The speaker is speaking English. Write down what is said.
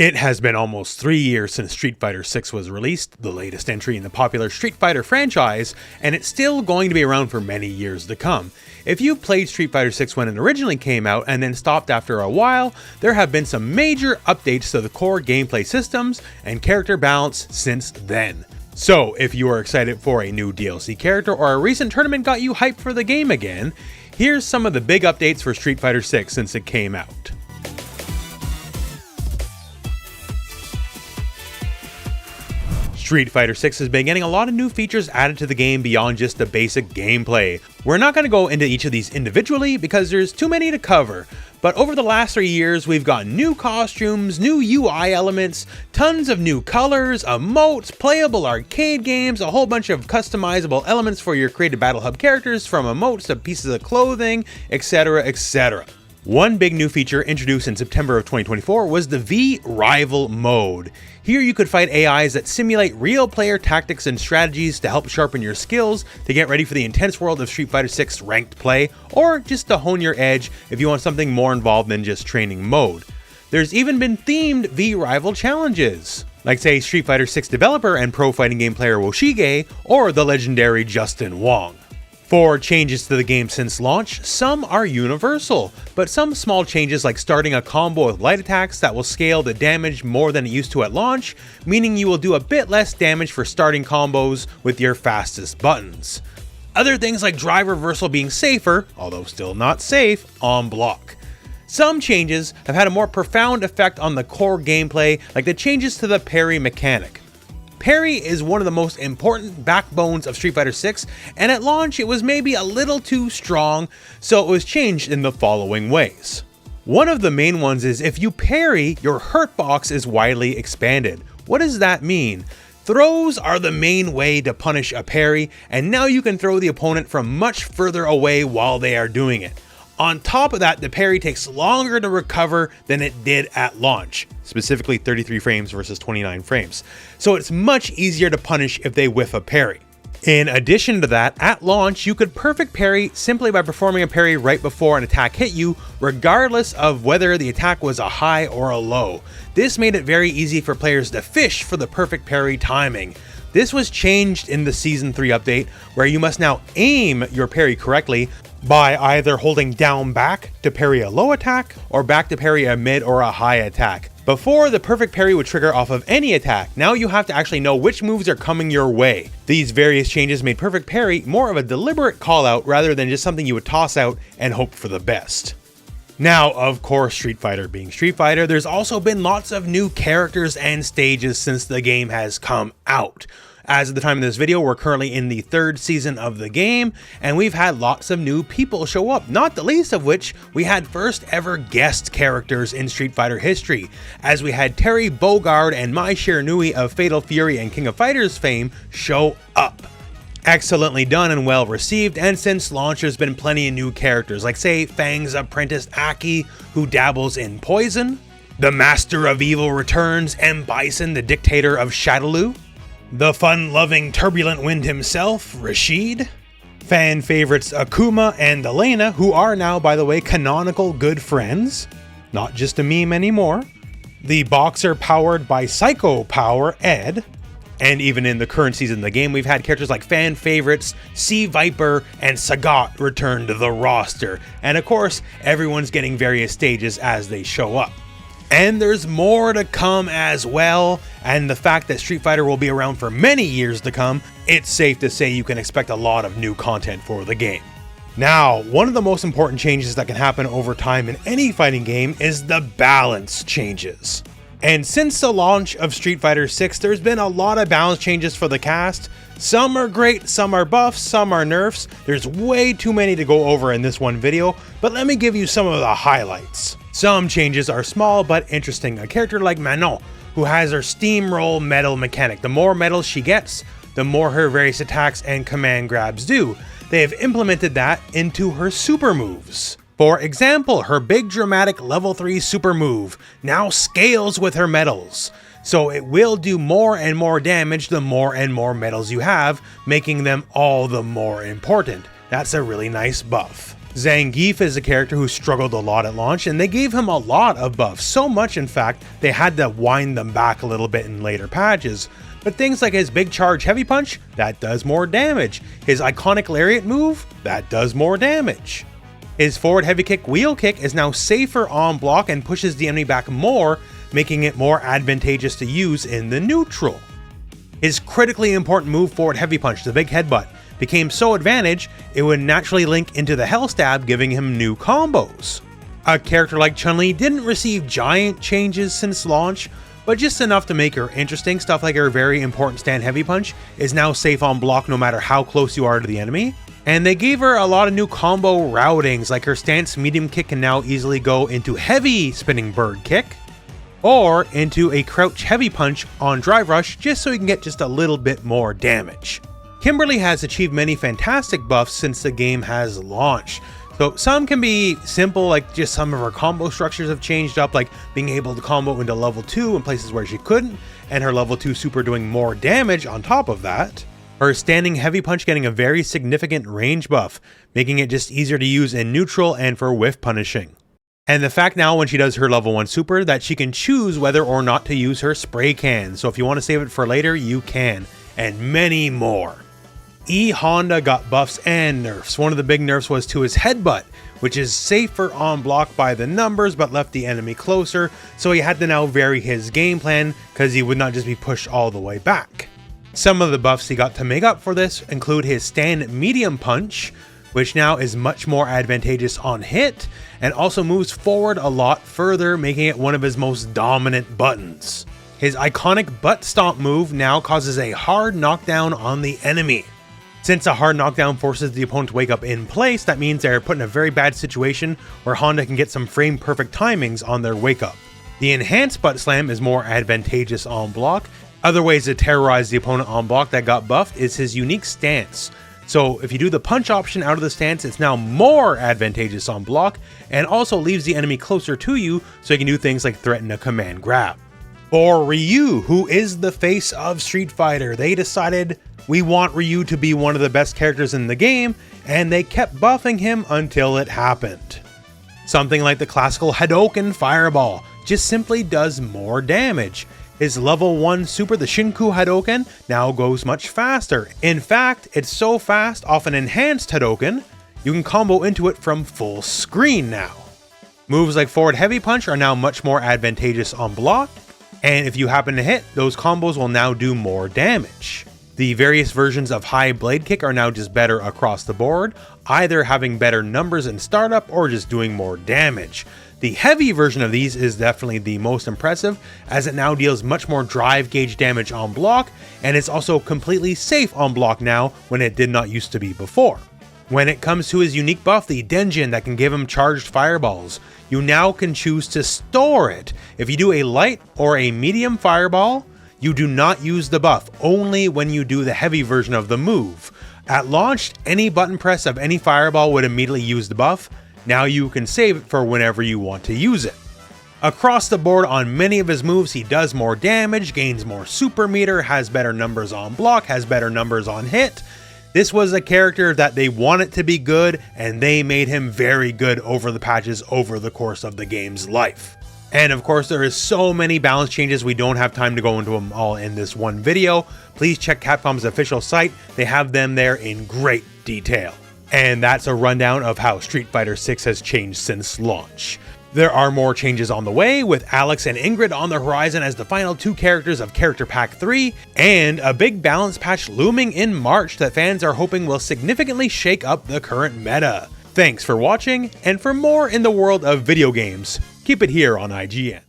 It has been almost 3 years since Street Fighter 6 was released, the latest entry in the popular Street Fighter franchise, and it's still going to be around for many years to come. If you played Street Fighter 6 when it originally came out and then stopped after a while, there have been some major updates to the core gameplay systems and character balance since then. So if you are excited for a new DLC character or a recent tournament got you hyped for the game again, here's some of the big updates for Street Fighter 6 since it came out. Street Fighter 6 has been getting a lot of new features added to the game beyond just the basic gameplay. We're not going to go into each of these individually because there's too many to cover, but over the last 3 years we've gotten new costumes, new UI elements, tons of new colors, emotes, playable arcade games, a whole bunch of customizable elements for your created Battle Hub characters, from emotes to pieces of clothing, etc, etc. One big new feature introduced in September of 2024 was the V-Rival mode. Here you could fight AIs that simulate real player tactics and strategies to help sharpen your skills to get ready for the intense world of Street Fighter 6 ranked play, or just to hone your edge if you want something more involved than just training mode. There's even been themed V-Rival challenges, like say Street Fighter 6 developer and pro fighting game player Woshige, or the legendary Justin Wong. For changes to the game since launch, some are universal, but some small changes like starting a combo with light attacks that will scale the damage more than it used to at launch, meaning you will do a bit less damage for starting combos with your fastest buttons. Other things like drive reversal being safer, although still not safe, on block. Some changes have had a more profound effect on the core gameplay, like the changes to the parry mechanic. Parry is one of the most important backbones of Street Fighter 6, and at launch it was maybe a little too strong, so it was changed in the following ways. One of the main ones is if you parry, your hurt box is widely expanded. What does that mean? Throws are the main way to punish a parry, and now you can throw the opponent from much further away while they are doing it. On top of that, the parry takes longer to recover than it did at launch, specifically 33 frames versus 29 frames, so it's much easier to punish if they whiff a parry. In addition to that, at launch you could perfect parry simply by performing a parry right before an attack hit you, regardless of whether the attack was a high or a low. This made it very easy for players to fish for the perfect parry timing. This was changed in the Season 3 update, where you must now aim your parry correctly by either holding down back to parry a low attack, or back to parry a mid or a high attack. Before, the perfect parry would trigger off of any attack. Now you have to actually know which moves are coming your way. These various changes made perfect parry more of a deliberate call out rather than just something you would toss out and hope for the best. Now, of course, Street Fighter being Street Fighter, there's also been lots of new characters and stages since the game has come out. As of the time of this video, we're currently in the 3rd season of the game, and we've had lots of new people show up, not the least of which we had first ever guest characters in Street Fighter history, as we had Terry Bogard and Mai Shiranui of Fatal Fury and King of Fighters fame show up. Excellently done and well received, and since launch there's been plenty of new characters, like say Fang's apprentice Aki, who dabbles in poison, the Master of Evil returns, M. Bison, the dictator of Shadaloo, the fun-loving turbulent wind himself, Rashid, fan favorites Akuma and Elena, who are now, by the way, canonical good friends, not just a meme anymore, the boxer powered by Psycho Power, Ed, and even in the current season of the game, we've had characters like fan favorites Sea Viper and Sagat return to the roster, and of course, everyone's getting various stages as they show up. And there's more to come as well, and the fact that Street Fighter will be around for many years to come, it's safe to say you can expect a lot of new content for the game. Now, one of the most important changes that can happen over time in any fighting game is the balance changes. And since the launch of Street Fighter 6, there's been a lot of balance changes for the cast. Some are great, some are buffs, some are nerfs. There's way too many to go over in this one video, but let me give you some of the highlights. Some changes are small but interesting. A character like Manon, who has her steamroll medal mechanic. The more medals she gets, the more her various attacks and command grabs do. They have implemented that into her super moves. For example, her big dramatic level 3 super move now scales with her medals. So it will do more and more damage the more and more medals you have, making them all the more important. That's a really nice buff. Zangief is a character who struggled a lot at launch, and they gave him a lot of buffs, so much in fact they had to wind them back a little bit in later patches. But things like his big charge heavy punch, that does more damage. His iconic lariat move, that does more damage. His forward heavy kick wheel kick is now safer on block and pushes the enemy back more, making it more advantageous to use in the neutral. His critically important move forward heavy punch, the big headbutt, became so advantage it would naturally link into the Hell Stab, giving him new combos. A character like Chun-Li didn't receive giant changes since launch, but just enough to make her interesting. Stuff like her very important stand heavy punch is now safe on block no matter how close you are to the enemy. And they gave her a lot of new combo routings, like her stance medium kick can now easily go into heavy spinning bird kick, or into a crouch heavy punch on drive rush, just so you can get just a little bit more damage. Kimberly has achieved many fantastic buffs since the game has launched. So some can be simple, like just some of her combo structures have changed up, like being able to combo into level 2 in places where she couldn't, and her level 2 super doing more damage on top of that. Her standing heavy punch getting a very significant range buff, making it just easier to use in neutral and for whiff punishing. And the fact now when she does her level 1 super that she can choose whether or not to use her spray can, so if you want to save it for later, you can, and many more. E Honda got buffs and nerfs. One of the big nerfs was to his headbutt, which is safer on block by the numbers but left the enemy closer, so he had to now vary his game plan because he would not just be pushed all the way back. Some of the buffs he got to make up for this include his stand medium punch, which now is much more advantageous on hit, and also moves forward a lot further, making it one of his most dominant buttons. His iconic butt stomp move now causes a hard knockdown on the enemy. Since a hard knockdown forces the opponent to wake up in place, that means they're put in a very bad situation where Honda can get some frame perfect timings on their wake up. The enhanced butt slam is more advantageous on block. Other ways to terrorize the opponent on block that got buffed is his unique stance. So if you do the punch option out of the stance, it's now more advantageous on block, and also leaves the enemy closer to you so you can do things like threaten a command grab. For Ryu, who is the face of Street Fighter, they decided we want Ryu to be one of the best characters in the game, and they kept buffing him until it happened. Something like the classical Hadouken Fireball just simply does more damage. His level 1 super, the Shinku Hadouken, now goes much faster. In fact, it's so fast off an enhanced Hadouken, you can combo into it from full screen now. Moves like forward heavy punch are now much more advantageous on block, and if you happen to hit, those combos will now do more damage. The various versions of high blade kick are now just better across the board, either having better numbers in startup or just doing more damage. The heavy version of these is definitely the most impressive, as it now deals much more drive gauge damage on block, and it's also completely safe on block now when it did not used to be before. When it comes to his unique buff, the Denjin that can give him charged fireballs, you now can choose to store it. If you do a light or a medium fireball, you do not use the buff, only when you do the heavy version of the move. At launch, any button press of any fireball would immediately use the buff. Now you can save it for whenever you want to use it. Across the board on many of his moves, he does more damage, gains more super meter, has better numbers on block, has better numbers on hit. This was a character that they wanted to be good, and they made him very good over the patches over the course of the game's life. And of course, there is so many balance changes, we don't have time to go into them all in this one video. Please check Capcom's official site, they have them there in great detail. And that's a rundown of how Street Fighter 6 has changed since launch. There are more changes on the way, with Alex and Ingrid on the horizon as the final 2 characters of Character Pack 3, and a big balance patch looming in March that fans are hoping will significantly shake up the current meta. Thanks for watching, and for more in the world of video games, keep it here on IGN.